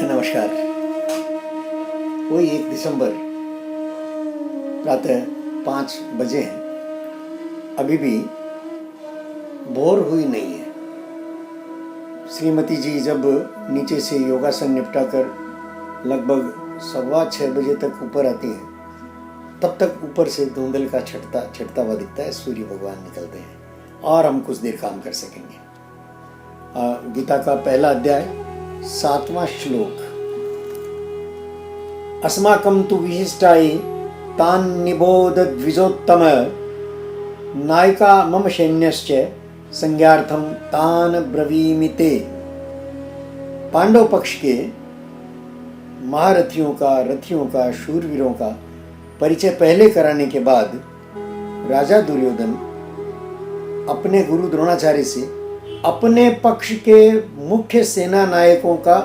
नमस्कार। वही 1 दिसंबर प्रातः 5 बजे हैं। अभी भी भोर हुई नहीं है। श्रीमती जी जब नीचे से योगासन निपटा कर लगभग 6:15 बजे तक ऊपर आती हैं, तब तक ऊपर से धुंधल का छटता हुआ दिखता है। सूर्य भगवान निकलते हैं और हम कुछ देर काम कर सकेंगे। गीता का पहला अध्याय 7वां श्लोक। अस्माकं तु विशिष्टाय तान् निबोध द्विजोत्तम नायिका मम सैन्यश्च संज्ञार्थम तान् ब्रवीमिते। पांडव पक्ष के महारथियों का, रथियों का, शूरवीरों का परिचय पहले कराने के बाद राजा दुर्योधन अपने गुरु द्रोणाचार्य से अपने पक्ष के मुख्य सेना नायकों का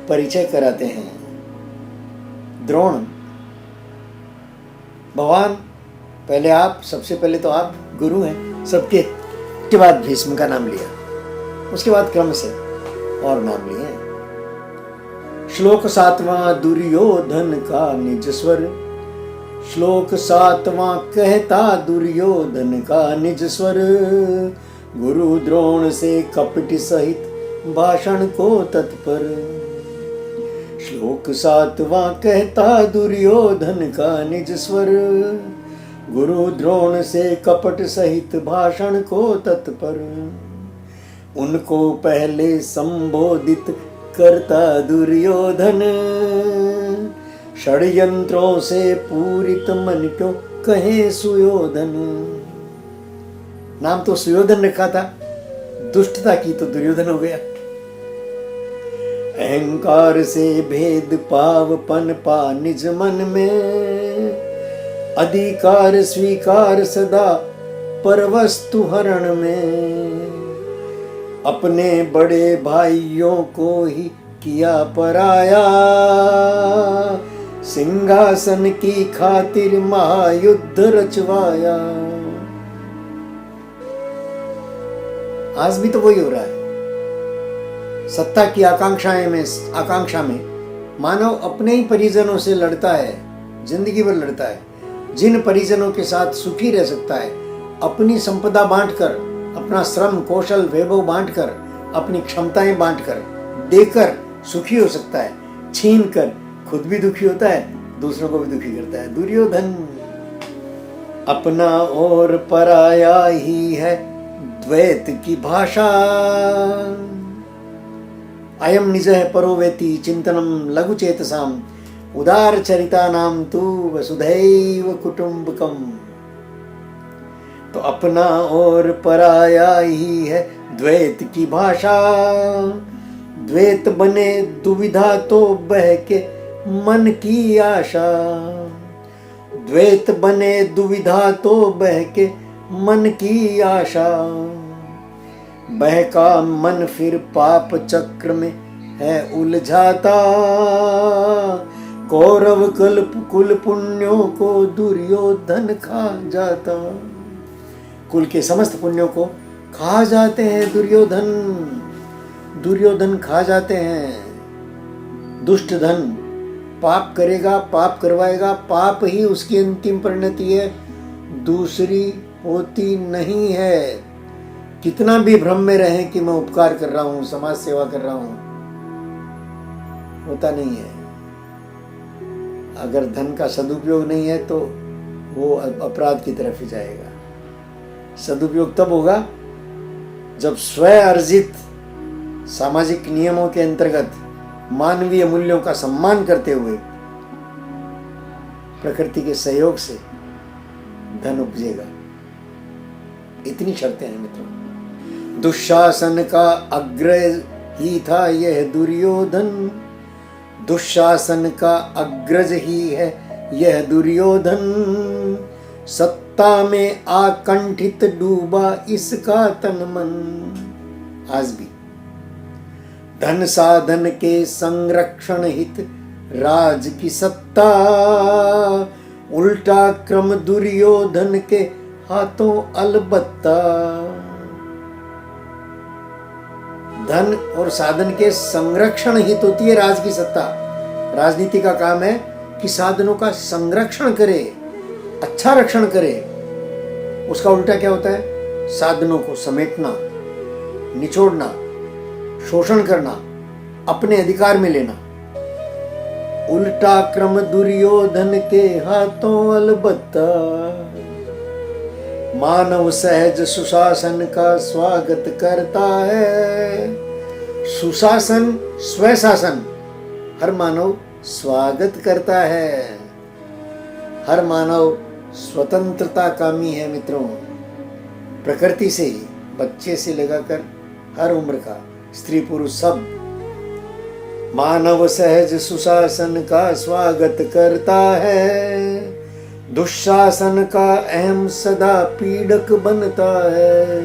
परिचय कराते हैं। द्रोण, भगवान पहले आप, सबसे पहले तो आप गुरु हैं सबके, के बाद भीष्म का नाम लिया, उसके बाद क्रम से और नाम लिए। श्लोक 7वां दुर्योधन का निज स्वर। श्लोक 7वां कहता दुर्योधन का निज स्वर। गुरु द्रोण से कपट सहित भाषण को तत्पर। श्लोक 7वां कहता दुर्योधन का निज स्वर। गुरु द्रोण से कपट सहित भाषण को तत्पर। उनको पहले संबोधित करता दुर्योधन। षड्यंत्रों से पूरित मन क्यों कहे सुयोधन। नाम तो सुयोधन रखा था, दुष्टता की तो दुर्योधन हो गया। अहंकार से भेद पाव पन पा निज मन में। अधिकार स्वीकार सदा पर वस्तु हरण में। अपने बड़े भाइयों को ही किया पराया। सिंहासन की खातिर महायुद्ध रचवाया। आज भी तो वही हो रहा है। सत्ता की आकांक्षा में मानव अपने ही परिजनों से लड़ता है, जिंदगी भर लड़ता है। जिन परिजनों के साथ सुखी रह सकता है, अपनी संपदा बांटकर, अपना श्रम कौशल वैभव बांटकर, अपनी क्षमताएं बांटकर, देकर सुखी हो सकता है, छीन कर खुद भी दुखी होता है, दूसरों को भी दुखी करता है। दुर्योधन अपना और पराया ही है द्वैत की भाषा। अयम निजः परो वेति चिंतनम लघु चेतसाम। उदार चरिता नाम तु वसुधैव कुटुंबकम। तो अपना और पराया ही है द्वैत की भाषा। द्वैत बने दुविधा तो बहके मन की आशा। द्वैत बने दुविधा तो बहके मन की आशा। बहका मन फिर पाप चक्र में है उलझाता। कौरव कुल पुण्यों को दुर्योधन खा जाता। कुल के समस्त पुण्यों को खा जाते हैं दुर्योधन। दुर्योधन खा जाते हैं। दुष्ट धन पाप करेगा, पाप करवाएगा। पाप ही उसकी अंतिम परिणति है, दूसरी होती नहीं है। कितना भी भ्रम में रहे कि मैं उपकार कर रहा हूं, समाज सेवा कर रहा हूं, होता नहीं है। अगर धन का सदुपयोग नहीं है तो वो अपराध की तरफ ही जाएगा। सदुपयोग तब होगा जब स्वयं अर्जित सामाजिक नियमों के अंतर्गत मानवीय मूल्यों का सम्मान करते हुए प्रकृति के सहयोग से धन उपजेगा। इतनी शर्तें हैं मित्रों। दुशासन का अग्रज ही था यह दुर्योधन। दुशासन का अग्रज ही है यह दुर्योधन। सत्ता में आकंठित डूबा इसका तन मन। आज भी धन साधन के संरक्षण हित राज की सत्ता। उल्टा क्रम दुर्योधन के हाथों अलबत्ता। धन और साधन के संरक्षण हित होती है राज की सत्ता। राजनीति का काम है कि साधनों का संरक्षण करे, अच्छा रक्षण करे। उसका उल्टा क्या होता है? साधनों को समेटना, निचोड़ना, शोषण करना, अपने अधिकार में लेना। उल्टा क्रम दुर्योधन के हाथों अलबत्ता, मानव सहज सुशासन का स्वागत करता है। सुशासन, स्वशासन हर मानव स्वागत करता है। हर मानव स्वतंत्रता कामी है मित्रों। प्रकृति से ही, बच्चे से लगाकर हर उम्र का, स्त्री पुरुष सब मानव सहज सुशासन का स्वागत करता है। दुशासन का अहम सदा पीड़क बनता है।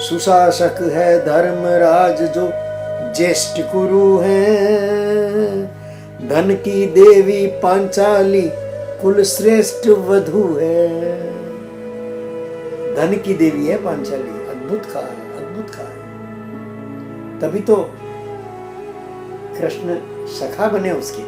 सुशासक है धर्मराज जो ज्येष्ठ कुरु है। धन की देवी पांचाली कुल श्रेष्ठ वधु है। धन की देवी है पांचाली। अद्भुत कहा है, अद्भुत कहा है। तभी तो कृष्ण सखा बने उसके।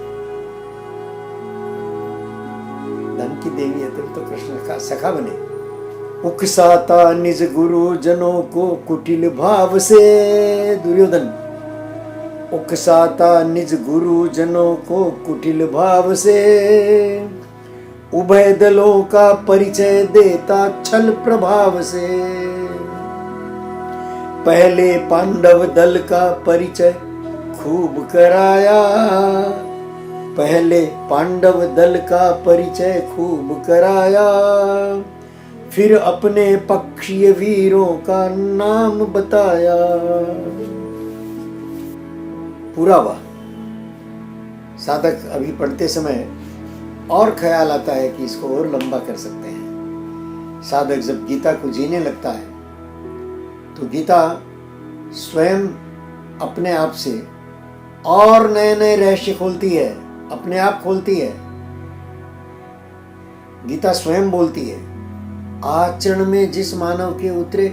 धन की देवी है तभी तो कृष्ण का सखा बने। उकसाता निज गुरु जनों को कुटिल भाव से। दुर्योधन उकसाता निज गुरु जनों को कुटिल भाव से। उभय दलों का परिचय देता छल प्रभाव से। पहले पांडव दल का परिचय खूब कराया। पहले पांडव दल का परिचय खूब कराया। फिर अपने पक्षीय वीरों का नाम बताया। पूरा हुआ। साधक अभी पढ़ते समय और ख्याल आता है कि इसको और लंबा कर सकते हैं। साधक जब गीता को जीने लगता है तो गीता स्वयं अपने आप से और नए नए रहस्य खोलती है, अपने आप खोलती है। गीता स्वयं बोलती है, आचरण में जिस मानव के उतरे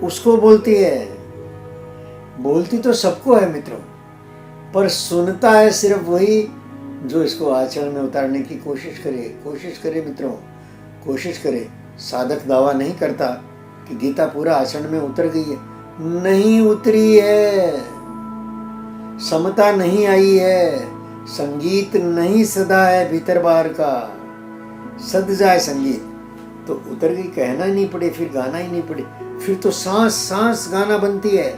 उसको बोलती है। बोलती तो सबको है मित्रों, पर सुनता है सिर्फ वही जो इसको आचरण में उतारने की कोशिश करे मित्रों, कोशिश करे। साधक दावा नहीं करता कि गीता पूरा आचरण में उतर गई है, नहीं उतरी है। समता नहीं आई है, संगीत नहीं सदा है भीतर बाहर का। सद जाए संगीत तो उतर गई, कहना ही नहीं पड़े, फिर गाना ही नहीं पड़े, फिर तो सांस सांस गाना बनती है,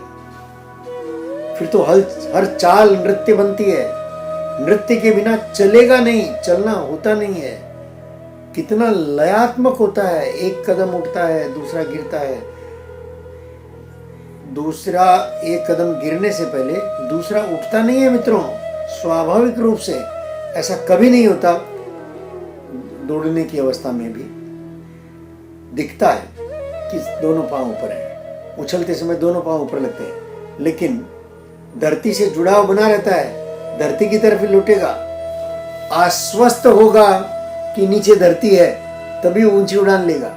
फिर तो हर चाल नृत्य बनती है। नृत्य के बिना चलेगा नहीं, चलना होता नहीं है। कितना लयात्मक होता है, एक कदम उठता है दूसरा गिरता है, दूसरा एक कदम गिरने से पहले दूसरा उठता नहीं है मित्रों, स्वाभाविक रूप से। ऐसा कभी नहीं होता। दौड़ने की अवस्था में भी दिखता है कि दोनों पांव ऊपर हैं, उछलते समय दोनों पांव ऊपर लगते हैं, लेकिन धरती से जुड़ाव बना रहता है, धरती की तरफ ही लौटेगा। आश्वस्त होगा कि नीचे धरती है तभी ऊंची उड़ान लेगा।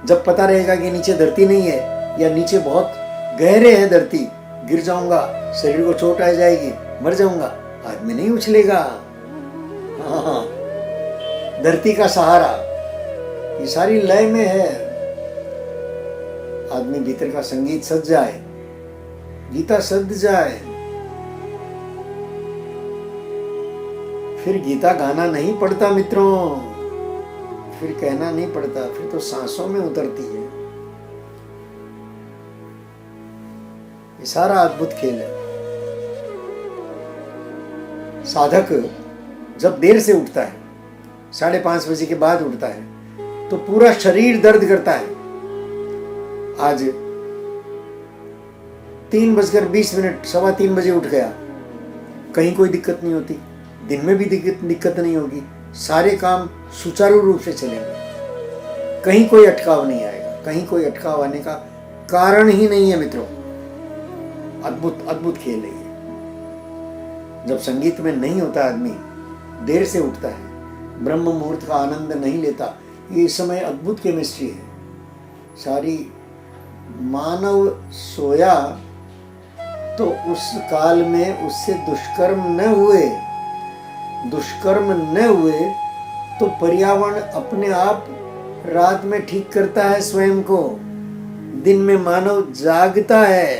जब पता रहेगा कि नीचे धरती नहीं है या नीचे बहुत गहरे है धरती, गिर जाऊंगा, शरीर को चोट आ जाएगी, मर जाऊंगा, आदमी नहीं उछलेगा। हाँ, धरती का सहारा ये सारी लय में है। आदमी भीतर का संगीत सज जाए, गीता सज जाए, फिर गीता गाना नहीं पड़ता मित्रों, फिर कहना नहीं पड़ता, फिर तो सांसों में उतरती है। ये सारा अद्भुत खेल है। साधक जब देर से उठता है, 5:30 बजे के बाद उठता है, तो पूरा शरीर दर्द करता है। आज 3:20, 3:15 बजे उठ गया, कहीं कोई दिक्कत नहीं होती, दिन में भी दिक्कत नहीं होगी, सारे काम सुचारू रूप से चलेंगे, कहीं कोई अटकाव नहीं आएगा, कहीं कोई अटकाव आने का कारण ही नहीं है मित्रों। अद्भुत अद्भुत खेल है ये। जब संगीत में नहीं होता, आदमी देर से उठता है, ब्रह्म मुहूर्त का आनंद नहीं लेता, ये समय अद्भुत केमिस्ट्री है। सारी मानव सोया तो उस काल में उससे दुष्कर्म न हुए तो पर्यावरण अपने आप रात में ठीक करता है स्वयं को। दिन में मानव जागता है,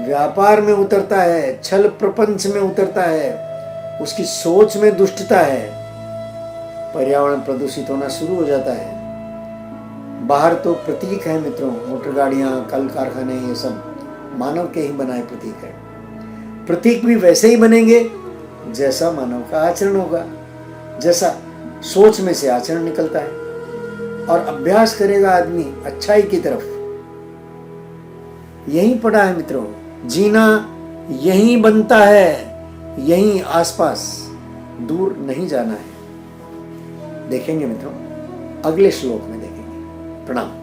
व्यापार में उतरता है, छल प्रपंच में उतरता है, उसकी सोच में दुष्टता है, पर्यावरण प्रदूषित होना शुरू हो जाता है। बाहर तो प्रतीक है मित्रों, मोटर गाड़ियां, कल कारखाने, ये सब मानव के ही बनाए प्रतीक है। प्रतीक भी वैसे ही बनेंगे जैसा मानव का आचरण होगा, जैसा सोच में से आचरण निकलता है। और अभ्यास करेगा आदमी अच्छाई की तरफ। यही पड़ा है मित्रों, जीना यहीं बनता है, यहीं आसपास, दूर नहीं जाना है। देखेंगे मित्रों, अगले श्लोक में देखेंगे। प्रणाम।